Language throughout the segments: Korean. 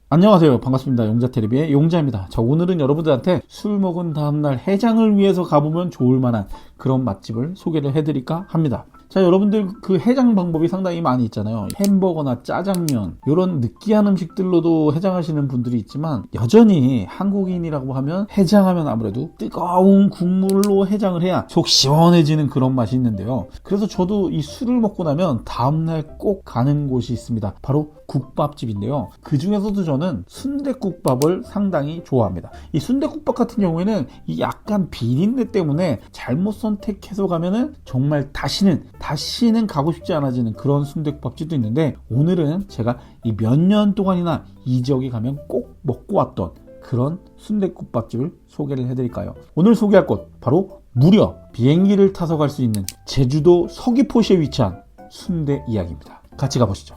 안녕하세요. 반갑습니다. 용자테레비의 용자입니다. 자, 오늘은 여러분들한테 술 먹은 다음날 해장을 위해서 가보면 좋을 만한 그런 맛집을 소개를 해드릴까 합니다. 자, 여러분들 그 해장 방법이 상당히 많이 있잖아요. 햄버거나 짜장면 이런 느끼한 음식들로도 해장하시는 분들이 있지만 여전히 한국인이라고 하면 해장하면 아무래도 뜨거운 국물로 해장을 해야 속 시원해지는 그런 맛이 있는데요. 그래서 저도 이 술을 먹고 나면 다음날 꼭 가는 곳이 있습니다. 바로 국밥집인데요. 그 중에서도 저는 순댓국밥을 상당히 좋아합니다. 이 순댓국밥 같은 경우에는 이 약간 비린내 때문에 잘못 선택해서 가면은 정말 다시는 가고 싶지 않아지는 그런 순댓국밥집도 있는데, 오늘은 제가 이 몇 년 동안이나 이 지역에 가면 꼭 먹고 왔던 그런 순댓국밥집을 소개를 해드릴까요? 오늘 소개할 곳 바로 무려 비행기를 타서 갈 수 있는 제주도 서귀포시에 위치한 순대 이야기입니다. 같이 가보시죠.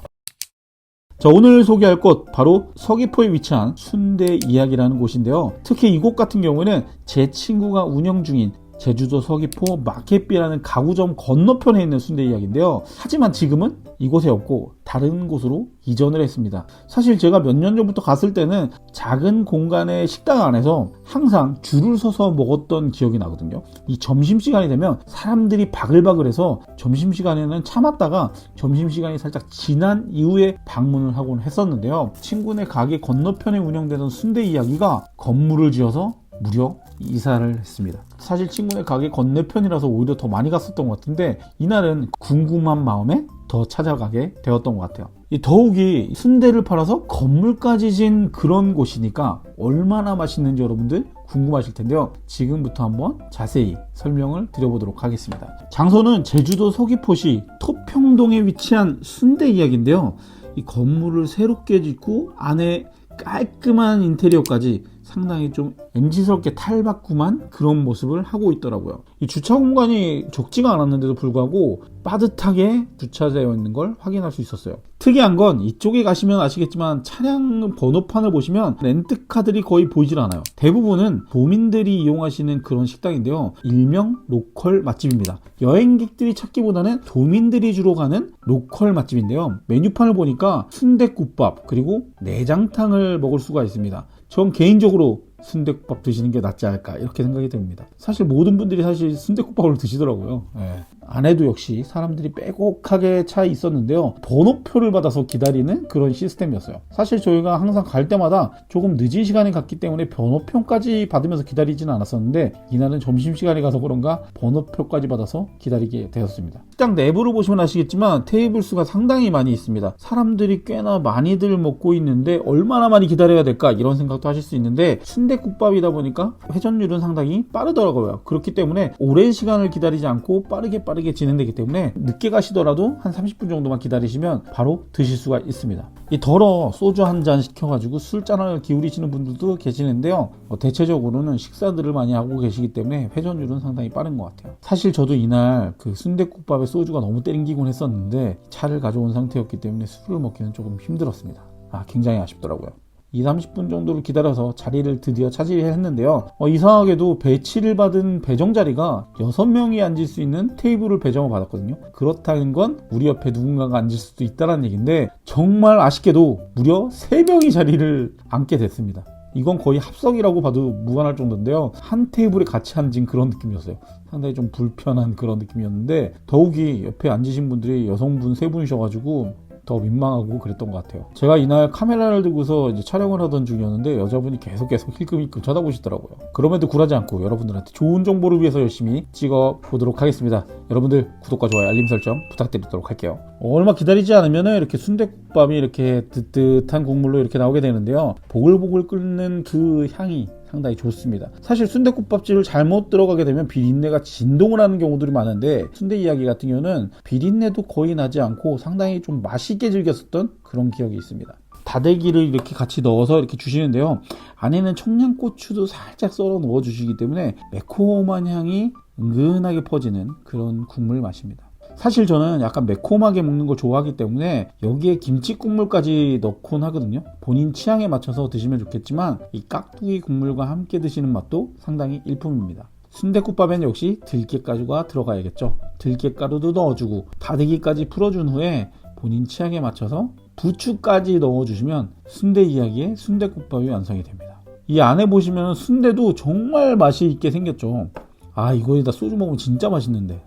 자, 오늘 소개할 곳 바로 서귀포에 위치한 순대 이야기라는 곳인데요. 특히 이곳 같은 경우에는 제 친구가 운영 중인 제주도 서귀포 마켓비라는 가구점 건너편에 있는 순대 이야기인데요. 하지만 지금은 이곳에 없고 다른 곳으로 이전을 했습니다. 사실 제가 몇 년 전부터 갔을 때는 작은 공간의 식당 안에서 항상 줄을 서서 먹었던 기억이 나거든요. 이 점심시간이 되면 사람들이 바글바글해서 점심시간에는 참았다가 점심시간이 살짝 지난 이후에 방문을 하곤 했었는데요. 친구네 가게 건너편에 운영되던 순대 이야기가 건물을 지어서 무려 이사를 했습니다. 사실 친구네 가게 건너편이라서 오히려 더 많이 갔었던 것 같은데, 이날은 궁금한 마음에 더 찾아가게 되었던 것 같아요. 더욱이 순대를 팔아서 건물까지 진 그런 곳이니까 얼마나 맛있는지 여러분들 궁금하실 텐데요. 지금부터 한번 자세히 설명을 드려보도록 하겠습니다. 장소는 제주도 서귀포시 토평동에 위치한 순대 이야기인데요. 이 건물을 새롭게 짓고 안에 깔끔한 인테리어까지 상당히 좀 MZ스럽게 탈바꿈한 그런 모습을 하고 있더라고요. 이 주차 공간이 적지가 않았는데도 불구하고 빠듯하게 주차되어 있는 걸 확인할 수 있었어요. 특이한 건 이쪽에 가시면 아시겠지만 차량 번호판을 보시면 렌트카들이 거의 보이질 않아요. 대부분은 도민들이 이용하시는 그런 식당인데요. 일명 로컬 맛집입니다. 여행객들이 찾기보다는 도민들이 주로 가는 로컬 맛집인데요. 메뉴판을 보니까 순댓국밥 그리고 내장탕을 먹을 수가 있습니다. 전 개인적으로 순댓국밥 드시는 게 낫지 않을까 이렇게 생각이 됩니다. 사실 모든 분들이 사실 순댓국밥을 드시더라고요. 안에도 역시 사람들이 빼곡하게 차 있었는데요. 번호표를 받아서 기다리는 그런 시스템이었어요. 사실 저희가 항상 갈 때마다 조금 늦은 시간에 갔기 때문에 번호표까지 받으면서 기다리지는 않았었는데, 이날은 점심시간에 가서 그런가 번호표까지 받아서 기다리게 되었습니다. 식당 내부를 보시면 아시겠지만 테이블 수가 상당히 많이 있습니다. 사람들이 꽤나 많이들 먹고 있는데 얼마나 많이 기다려야 될까 이런 생각도 하실 수 있는데, 순댓국밥이다 보니까 회전율은 상당히 빠르더라고요. 그렇기 때문에 오랜 시간을 기다리지 않고 빠르게 진행되기 때문에 늦게 가시더라도 한 30분 정도만 기다리시면 바로 드실 수가 있습니다. 이 덜어 소주 한 잔 시켜가지고 술잔을 기울이시는 분들도 계시는데요. 대체적으로는 식사들을 많이 하고 계시기 때문에 회전율은 상당히 빠른 것 같아요. 사실 저도 이날 그 순댓국밥에 소주가 너무 땡기곤 했었는데 차를 가져온 상태였기 때문에 술을 먹기는 조금 힘들었습니다. 굉장히 아쉽더라고요. 20-30분 정도를 기다려서 자리를 드디어 차지했는데요. 이상하게도 배치를 받은 배정 자리가 6명이 앉을 수 있는 테이블을 배정을 받았거든요. 그렇다는 건 우리 옆에 누군가가 앉을 수도 있다는 얘기인데, 정말 아쉽게도 무려 3명이 자리를 앉게 됐습니다. 이건 거의 합석이라고 봐도 무관할 정도인데요. 한 테이블에 같이 앉은 그런 느낌이었어요. 상당히 좀 불편한 그런 느낌이었는데, 더욱이 옆에 앉으신 분들이 여성분 3분이셔가지고 더 민망하고 그랬던 것 같아요. 제가 이날 카메라를 들고서 이제 촬영을 하던 중이었는데 여자분이 계속 힐끔힐끔 쳐다보시더라고요. 그럼에도 굴하지 않고 여러분들한테 좋은 정보를 위해서 열심히 찍어 보도록 하겠습니다. 여러분들 구독과 좋아요, 알림 설정 부탁드리도록 할게요. 얼마 기다리지 않으면 이렇게 순댓국밥이 이렇게 뜨뜻한 국물로 이렇게 나오게 되는데요. 보글보글 끓는 그 향이 상당히 좋습니다. 사실 순댓국밥집을 잘못 들어가게 되면 비린내가 진동을 하는 경우들이 많은데, 순대 이야기 같은 경우는 비린내도 거의 나지 않고 상당히 좀 맛있게 즐겼었던 그런 기억이 있습니다. 다대기를 이렇게 같이 넣어서 이렇게 주시는데요. 안에는 청양고추도 살짝 썰어 넣어 주시기 때문에 매콤한 향이 은근하게 퍼지는 그런 국물 맛입니다. 사실 저는 약간 매콤하게 먹는 걸 좋아하기 때문에 여기에 김치 국물까지 넣곤 하거든요. 본인 취향에 맞춰서 드시면 좋겠지만 이 깍두기 국물과 함께 드시는 맛도 상당히 일품입니다. 순댓국밥엔 역시 들깨가루가 들어가야겠죠. 들깨가루도 넣어주고 다대기까지 풀어준 후에 본인 취향에 맞춰서 부추까지 넣어주시면 순대 이야기의 순대국밥이 완성이 됩니다. 이 안에 보시면 순대도 정말 맛이 있게 생겼죠. 아, 이거에다 소주 먹으면 진짜 맛있는데.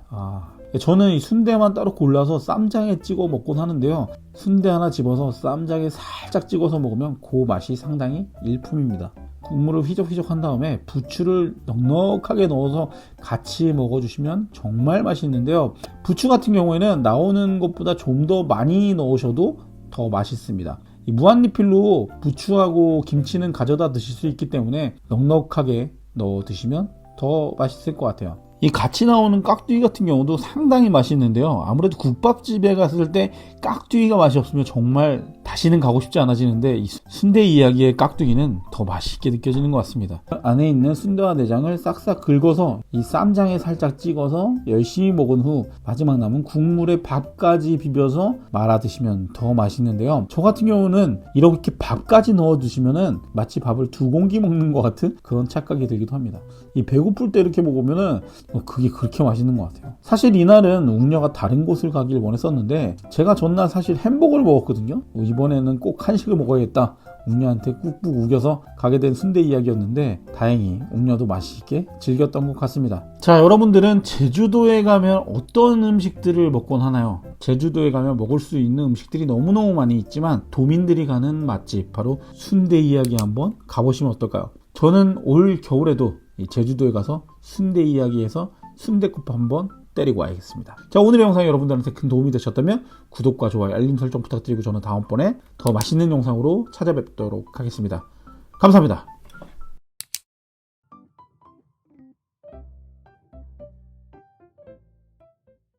저는 이 순대만 따로 골라서 쌈장에 찍어 먹곤 하는데요. 순대 하나 집어서 쌈장에 살짝 찍어서 먹으면 그 맛이 상당히 일품입니다. 국물을 휘적휘적 한 다음에 부추를 넉넉하게 넣어서 같이 먹어주시면 정말 맛있는데요. 부추 같은 경우에는 나오는 것보다 좀 더 많이 넣으셔도 더 맛있습니다. 이 무한리필로 부추하고 김치는 가져다 드실 수 있기 때문에 넉넉하게 넣어 드시면 더 맛있을 것 같아요. 이 같이 나오는 깍두기 같은 경우도 상당히 맛있는데요. 아무래도 국밥집에 갔을 때 깍두기가 맛이 없으면 정말 다시는 가고 싶지 않아지는데 이 순대 이야기의 깍두기는 더 맛있게 느껴지는 것 같습니다. 안에 있는 순대와 내장을 싹싹 긁어서 이 쌈장에 살짝 찍어서 열심히 먹은 후 마지막 남은 국물에 밥까지 비벼서 말아 드시면 더 맛있는데요. 저 같은 경우는 이렇게 밥까지 넣어 드시면은 마치 밥을 2공기 먹는 것 같은 그런 착각이 들기도 합니다. 이 배고플 때 이렇게 먹으면은 그게 그렇게 맛있는 것 같아요. 사실 이날은 웅녀가 다른 곳을 가길 원했었는데 제가 전날 사실 햄버거를 먹었거든요. 이번에는 꼭 한식을 먹어야겠다. 웅녀한테 꾹꾹 우겨서 가게 된 순대 이야기였는데 다행히 웅녀도 맛있게 즐겼던 것 같습니다. 자, 여러분들은 제주도에 가면 어떤 음식들을 먹곤 하나요? 제주도에 가면 먹을 수 있는 음식들이 너무너무 많이 있지만 도민들이 가는 맛집 바로 순대 이야기 한번 가보시면 어떨까요? 저는 올 겨울에도 제주도에 가서 순대 이야기에서 순대국밥 한번 때리고 와야겠습니다. 자, 오늘의 영상이 여러분들한테 큰 도움이 되셨다면 구독과 좋아요, 알림 설정 부탁드리고 저는 다음번에 더 맛있는 영상으로 찾아뵙도록 하겠습니다. 감사합니다.